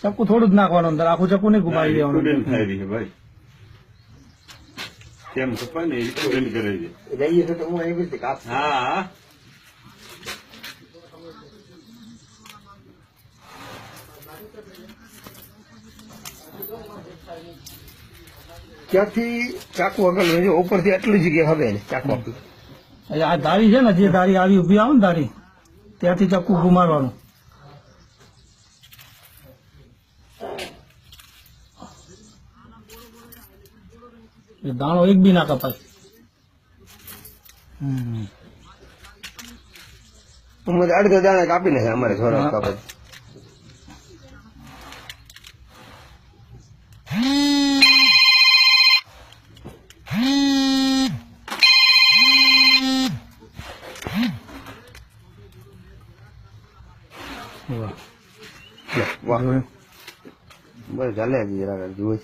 ચક્કુ થોડું જ નાખવાનું અંદર, આખું ચક્કુ નહીં ગુમાવી દેવાનું. થાય રહી છે ભાઈ, કેમ કપાય ને એ સ્ટુડન્ટ કરે છે. જઈએ તો હું એવી રીતે કાપ. હા ત્યાંથી ચાકુ આગળ લેજો, ઉપરથી આટલી જગ્યા હવે ને ચાકુ આપી. એટલે આ ધારી છે ને, જે ધારી આવી ઉભી આવે ને ધારી, ત્યાંથી ચક્કુ ગુમારવાનું. એ દાણો એક બી ના કપાય. અડધો દાણા કાપી નાખે અમારે થોડા કાપે. વાહ બસ ચાલે જરા જુએ.